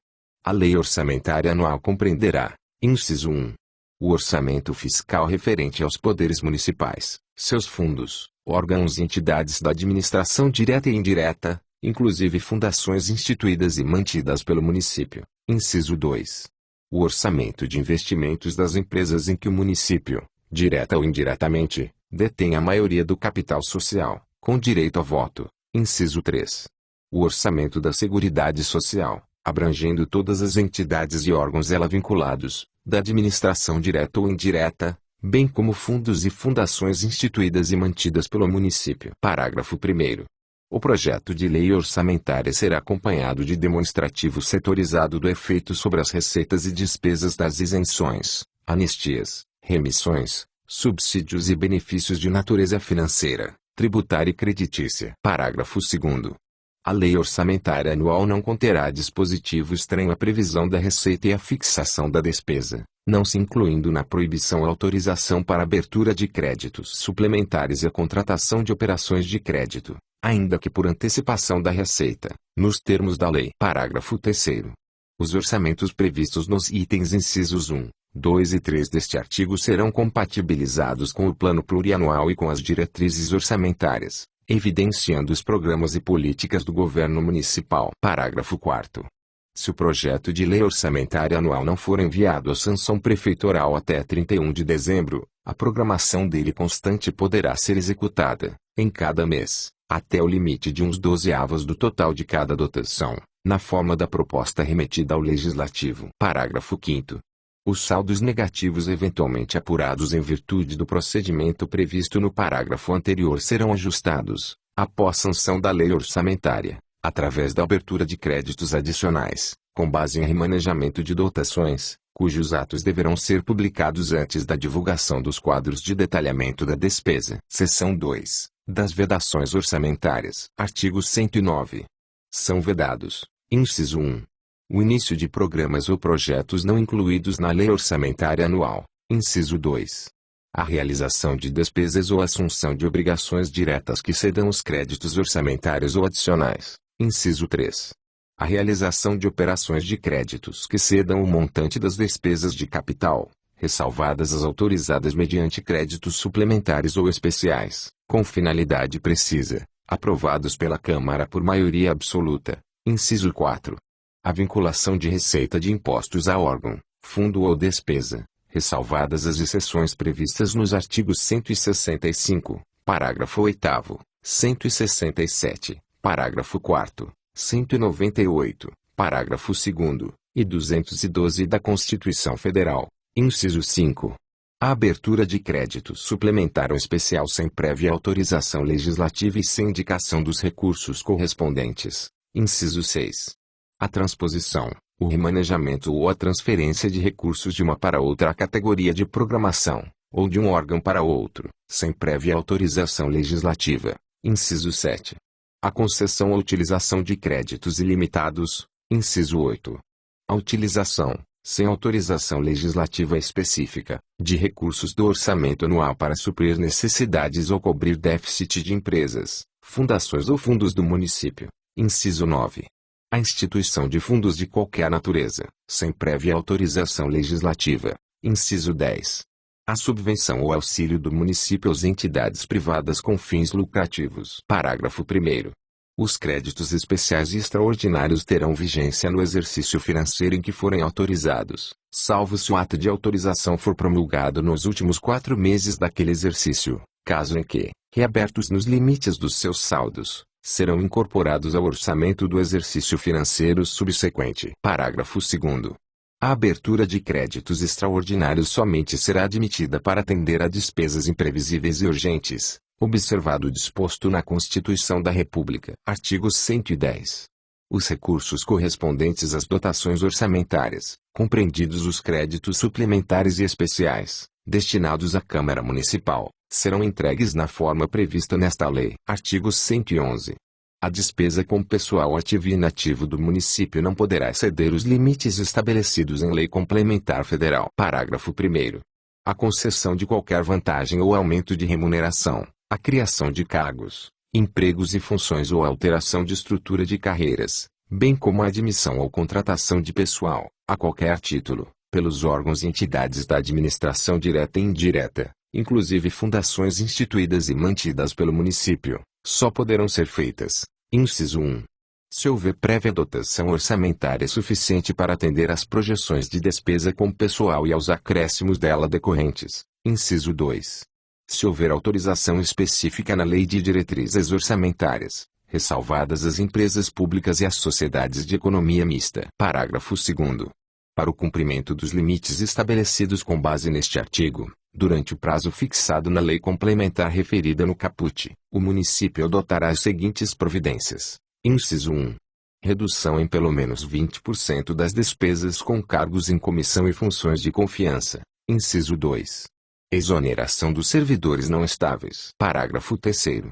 A lei orçamentária anual compreenderá, inciso 1. O orçamento fiscal referente aos poderes municipais, seus fundos, órgãos e entidades da administração direta e indireta, inclusive fundações instituídas e mantidas pelo município, inciso 2. O orçamento de investimentos das empresas em que o município, direta ou indiretamente, detém a maioria do capital social, com direito a voto, inciso 3. O orçamento da Seguridade Social, abrangendo todas as entidades e órgãos ela vinculados, da administração direta ou indireta, bem como fundos e fundações instituídas e mantidas pelo município. Parágrafo 1º. O projeto de lei orçamentária será acompanhado de demonstrativo setorizado do efeito sobre as receitas e despesas das isenções, anistias, remissões, subsídios e benefícios de natureza financeira, tributária e creditícia. Parágrafo 2º. A Lei Orçamentária Anual não conterá dispositivo estranho à previsão da receita e à fixação da despesa, não se incluindo na proibição a autorização para abertura de créditos suplementares e a contratação de operações de crédito, ainda que por antecipação da receita, nos termos da lei. Parágrafo 3º. Os orçamentos previstos nos itens incisos 1, 2 e 3 deste artigo serão compatibilizados com o Plano Plurianual e com as diretrizes orçamentárias, evidenciando os programas e políticas do governo municipal. Parágrafo 4º. Se o projeto de lei orçamentária anual não for enviado à sanção prefeitural até 31 de dezembro, a programação dele constante poderá ser executada, em cada mês, até o limite de uns 12avos do total de cada dotação, na forma da proposta remetida ao Legislativo. Parágrafo 5º. Os saldos negativos eventualmente apurados em virtude do procedimento previsto no parágrafo anterior serão ajustados, após sanção da lei orçamentária, através da abertura de créditos adicionais, com base em remanejamento de dotações, cujos atos deverão ser publicados antes da divulgação dos quadros de detalhamento da despesa. Seção 2. Das vedações orçamentárias. Artigo 109. São vedados: inciso 1. O início de programas ou projetos não incluídos na Lei Orçamentária Anual. Inciso 2. A realização de despesas ou assunção de obrigações diretas que cedam os créditos orçamentários ou adicionais. Inciso 3. A realização de operações de créditos que cedam o montante das despesas de capital, ressalvadas as autorizadas mediante créditos suplementares ou especiais, com finalidade precisa, aprovados pela Câmara por maioria absoluta. Inciso 4. A vinculação de receita de impostos a órgão, fundo ou despesa, ressalvadas as exceções previstas nos artigos 165, parágrafo 8º, 167, parágrafo 4º, 198, parágrafo 2º, e 212 da Constituição Federal. Inciso 5. A abertura de crédito suplementar ou especial sem prévia autorização legislativa e sem indicação dos recursos correspondentes. Inciso 6. A transposição, o remanejamento ou a transferência de recursos de uma para outra categoria de programação, ou de um órgão para outro, sem prévia autorização legislativa. Inciso 7. A concessão ou utilização de créditos ilimitados. Inciso 8. A utilização, sem autorização legislativa específica, de recursos do orçamento anual para suprir necessidades ou cobrir déficit de empresas, fundações ou fundos do município. Inciso 9. A instituição de fundos de qualquer natureza, sem prévia autorização legislativa. Inciso 10. A subvenção ou auxílio do município às entidades privadas com fins lucrativos. Parágrafo 1º. Os créditos especiais e extraordinários terão vigência no exercício financeiro em que forem autorizados, salvo se o ato de autorização for promulgado nos últimos 4 meses daquele exercício, caso em que, reabertos nos limites dos seus saldos, serão incorporados ao orçamento do exercício financeiro subsequente. Parágrafo 2º. A abertura de créditos extraordinários somente será admitida para atender a despesas imprevisíveis e urgentes, observado o disposto na Constituição da República. Artigo 110. Os recursos correspondentes às dotações orçamentárias, compreendidos os créditos suplementares e especiais, destinados à Câmara Municipal, serão entregues na forma prevista nesta lei. Artigo 111. A despesa com pessoal ativo e inativo do município não poderá exceder os limites estabelecidos em lei complementar federal. Parágrafo 1º. A concessão de qualquer vantagem ou aumento de remuneração, a criação de cargos, empregos e funções ou alteração de estrutura de carreiras, bem como a admissão ou contratação de pessoal, a qualquer título, pelos órgãos e entidades da administração direta e indireta, inclusive fundações instituídas e mantidas pelo município, só poderão ser feitas, inciso 1. Se houver prévia dotação orçamentária suficiente para atender às projeções de despesa com pessoal e aos acréscimos dela decorrentes, inciso 2. Se houver autorização específica na Lei de Diretrizes Orçamentárias, ressalvadas as empresas públicas e as sociedades de economia mista. Parágrafo 2º. Para o cumprimento dos limites estabelecidos com base neste artigo, durante o prazo fixado na lei complementar referida no caput, o município adotará as seguintes providências. Inciso 1. Redução em pelo menos 20% das despesas com cargos em comissão e funções de confiança. Inciso 2. Exoneração dos servidores não estáveis. Parágrafo 3º.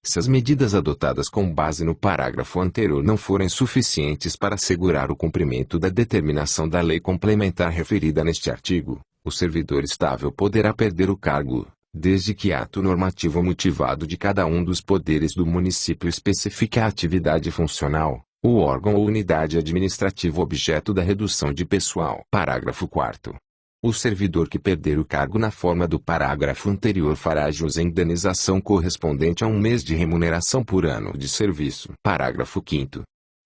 Se as medidas adotadas com base no parágrafo anterior não forem suficientes para assegurar o cumprimento da determinação da lei complementar referida neste artigo, o servidor estável poderá perder o cargo, desde que ato normativo motivado de cada um dos poderes do município especifique a atividade funcional, o órgão ou unidade administrativa objeto da redução de pessoal. Parágrafo 4º. O servidor que perder o cargo na forma do parágrafo anterior fará jus à indenização correspondente a 1 mês de remuneração por ano de serviço. Parágrafo 5º.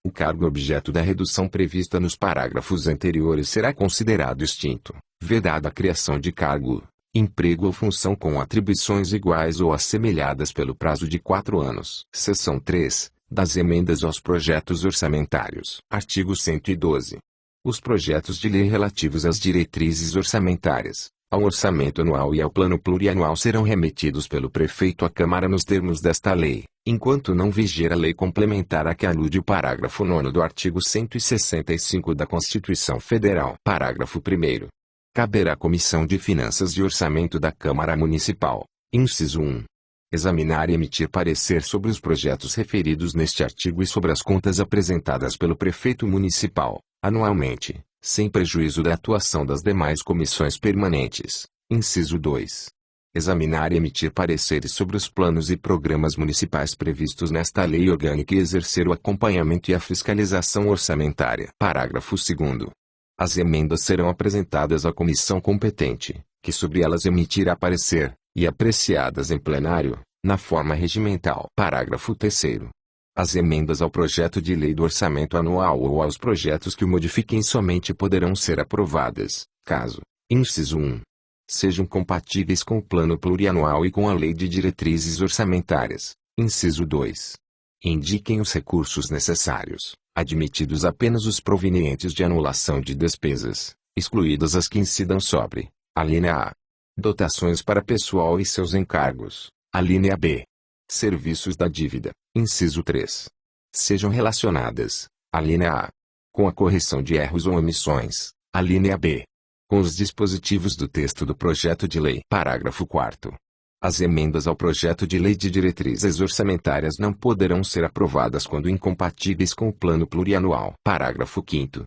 O cargo objeto da redução prevista nos parágrafos anteriores será considerado extinto, vedada a criação de cargo, emprego ou função com atribuições iguais ou assemelhadas pelo prazo de 4 anos. Seção 3. Das emendas aos projetos orçamentários. Artigo 112. Os projetos de lei relativos às diretrizes orçamentárias, ao orçamento anual e ao plano plurianual serão remetidos pelo prefeito à Câmara nos termos desta lei, enquanto não viger a lei complementar a que alude o parágrafo 9º do artigo 165 da Constituição Federal. Parágrafo 1º. Caberá à Comissão de Finanças e Orçamento da Câmara Municipal, inciso 1, examinar e emitir parecer sobre os projetos referidos neste artigo e sobre as contas apresentadas pelo prefeito municipal, anualmente, sem prejuízo da atuação das demais comissões permanentes. Inciso 2. Examinar e emitir pareceres sobre os planos e programas municipais previstos nesta lei orgânica e exercer o acompanhamento e a fiscalização orçamentária. Parágrafo 2º. As emendas serão apresentadas à comissão competente, que sobre elas emitirá parecer, e apreciadas em plenário, na forma regimental. Parágrafo 3º. As emendas ao projeto de lei do orçamento anual ou aos projetos que o modifiquem somente poderão ser aprovadas, caso, inciso 1, sejam compatíveis com o plano plurianual e com a lei de diretrizes orçamentárias, inciso 2, indiquem os recursos necessários, admitidos apenas os provenientes de anulação de despesas, excluídas as que incidam sobre, alínea A, dotações para pessoal e seus encargos, alínea B, serviços da dívida, inciso 3. Sejam relacionadas, alínea A, com a correção de erros ou omissões, alínea B, com os dispositivos do texto do projeto de lei. Parágrafo 4º. As emendas ao projeto de lei de diretrizes orçamentárias não poderão ser aprovadas quando incompatíveis com o plano plurianual. Parágrafo 5º.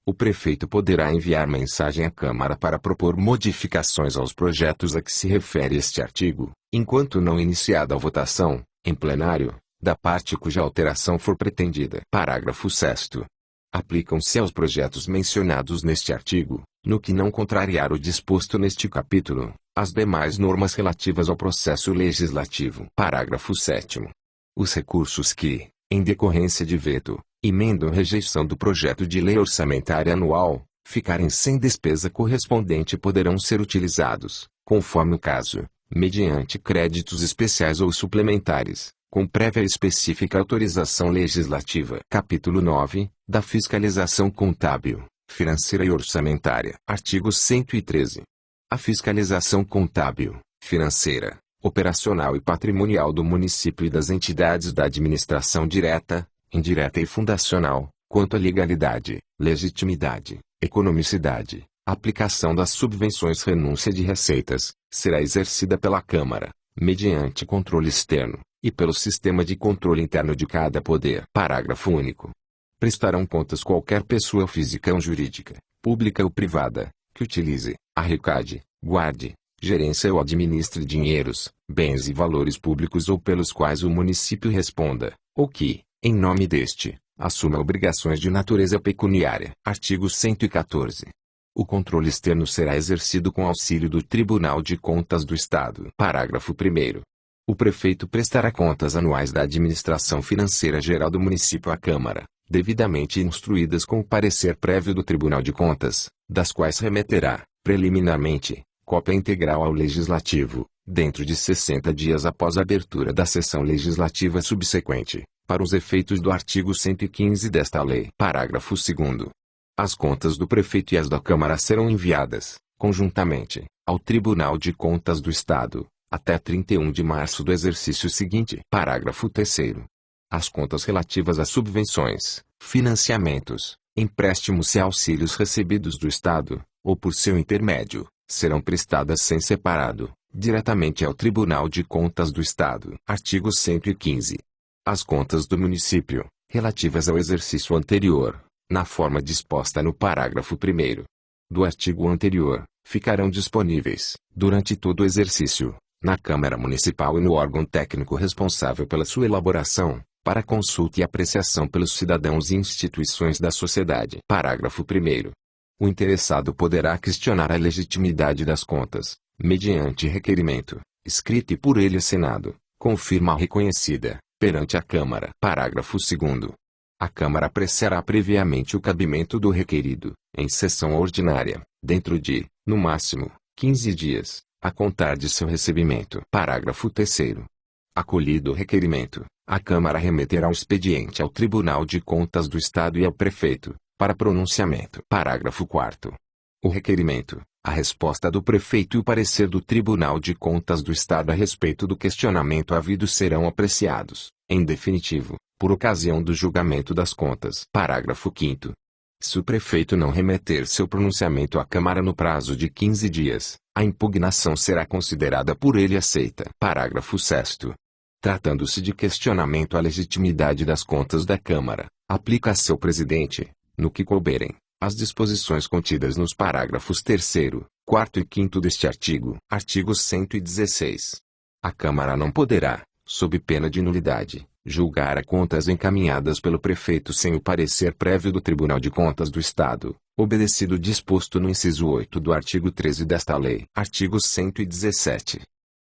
O prefeito poderá enviar mensagem à Câmara para propor modificações aos projetos a que se refere este artigo, enquanto não iniciada a votação, em plenário, da parte cuja alteração for pretendida. Parágrafo 6º. Aplicam-se aos projetos mencionados neste artigo, no que não contrariar o disposto neste capítulo, as demais normas relativas ao processo legislativo. Parágrafo 7º. Os recursos que, em decorrência de veto, emenda ou rejeição do projeto de lei orçamentária anual, ficarem sem despesa correspondente poderão ser utilizados, conforme o caso, mediante créditos especiais ou suplementares, com prévia e específica autorização legislativa. Capítulo 9, da fiscalização contábil, financeira e orçamentária. Artigo 113. A fiscalização contábil, financeira, operacional e patrimonial do município e das entidades da administração direta, indireta e fundacional, quanto à legalidade, legitimidade, economicidade, aplicação das subvenções, renúncia de receitas, será exercida pela Câmara, mediante controle externo, e pelo sistema de controle interno de cada poder. Parágrafo único. Prestarão contas qualquer pessoa física ou jurídica, pública ou privada, que utilize, arrecade, guarde, gerência ou administre dinheiros, bens e valores públicos ou pelos quais o município responda, ou que, em nome deste, assuma obrigações de natureza pecuniária. Artigo 114. O controle externo será exercido com auxílio do Tribunal de Contas do Estado. Parágrafo 1º. O prefeito prestará contas anuais da administração financeira geral do município à Câmara, devidamente instruídas com o parecer prévio do Tribunal de Contas, das quais remeterá, preliminarmente, cópia integral ao Legislativo, dentro de 60 dias após a abertura da sessão legislativa subsequente, para os efeitos do artigo 115 desta lei. Parágrafo 2º. As contas do prefeito e as da Câmara serão enviadas, conjuntamente, ao Tribunal de Contas do Estado, até 31 de março do exercício seguinte. Parágrafo 3º. As contas relativas a subvenções, financiamentos, empréstimos e auxílios recebidos do Estado, ou por seu intermédio, serão prestadas sem separado, diretamente ao Tribunal de Contas do Estado. Artigo 115. As contas do município, relativas ao exercício anterior, na forma disposta no parágrafo 1º do artigo anterior, ficarão disponíveis, durante todo o exercício, na Câmara Municipal e no órgão técnico responsável pela sua elaboração, para consulta e apreciação pelos cidadãos e instituições da sociedade. Parágrafo 1º. O interessado poderá questionar a legitimidade das contas, mediante requerimento, escrito e por ele assinado, com firma reconhecida, perante a Câmara. Parágrafo 2º. A Câmara apreciará previamente o cabimento do requerido, em sessão ordinária, dentro de, no máximo, 15 dias, a contar de seu recebimento. Parágrafo 3º. Acolhido o requerimento, a Câmara remeterá o expediente ao Tribunal de Contas do Estado e ao Prefeito, para pronunciamento. Parágrafo 4º. O requerimento, a resposta do Prefeito e o parecer do Tribunal de Contas do Estado a respeito do questionamento havido serão apreciados, em definitivo, por ocasião do julgamento das contas. Parágrafo 5º. Se o Prefeito não remeter seu pronunciamento à Câmara no prazo de 15 dias, a impugnação será considerada por ele aceita. Parágrafo 6º. Tratando-se de questionamento à legitimidade das contas da Câmara, aplica a seu presidente, no que couberem, as disposições contidas nos parágrafos 3º, 4º e 5º deste artigo. Artigo 116. A Câmara não poderá, sob pena de nulidade, julgar a contas encaminhadas pelo Prefeito sem o parecer prévio do Tribunal de Contas do Estado, obedecido o disposto no inciso 8 do artigo 13 desta lei. Artigo 117.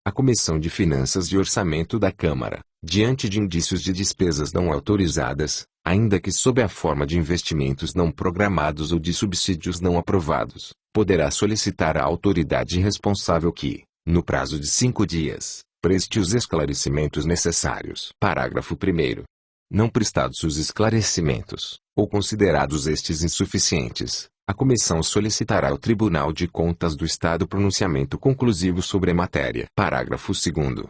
A Comissão de Finanças e Orçamento da Câmara, diante de indícios de despesas não autorizadas, ainda que sob a forma de investimentos não programados ou de subsídios não aprovados, poderá solicitar à autoridade responsável que, no prazo de 5 dias, preste os esclarecimentos necessários. Parágrafo 1º. Não prestados os esclarecimentos, ou considerados estes insuficientes, a comissão solicitará ao Tribunal de Contas do Estado pronunciamento conclusivo sobre a matéria. Parágrafo 2º.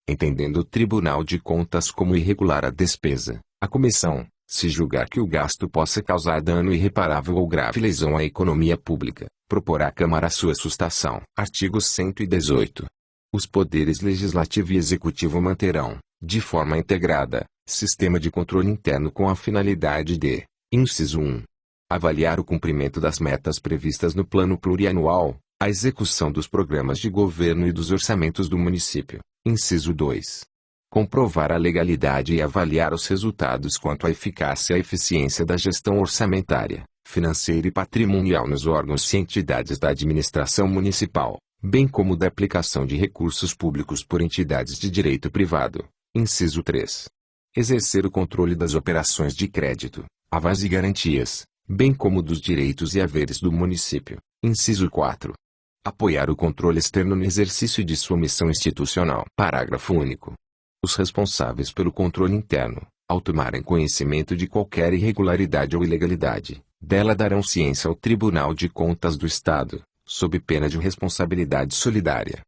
Entendendo o Tribunal de Contas como irregular a despesa, a comissão, se julgar que o gasto possa causar dano irreparável ou grave lesão à economia pública, proporá à Câmara sua sustação. Artigo 118. Os poderes legislativo e executivo manterão, de forma integrada, sistema de controle interno com a finalidade de, inciso 1, avaliar o cumprimento das metas previstas no Plano Plurianual, a execução dos programas de governo e dos orçamentos do município, inciso 2. Comprovar a legalidade e avaliar os resultados quanto à eficácia e eficiência da gestão orçamentária, financeira e patrimonial nos órgãos e entidades da administração municipal, bem como da aplicação de recursos públicos por entidades de direito privado, inciso 3. Exercer o controle das operações de crédito, avais e garantias, bem como dos direitos e haveres do município, inciso 4. Apoiar o controle externo no exercício de sua missão institucional. Parágrafo único. Os responsáveis pelo controle interno, ao tomarem conhecimento de qualquer irregularidade ou ilegalidade, dela darão ciência ao Tribunal de Contas do Estado, sob pena de responsabilidade solidária.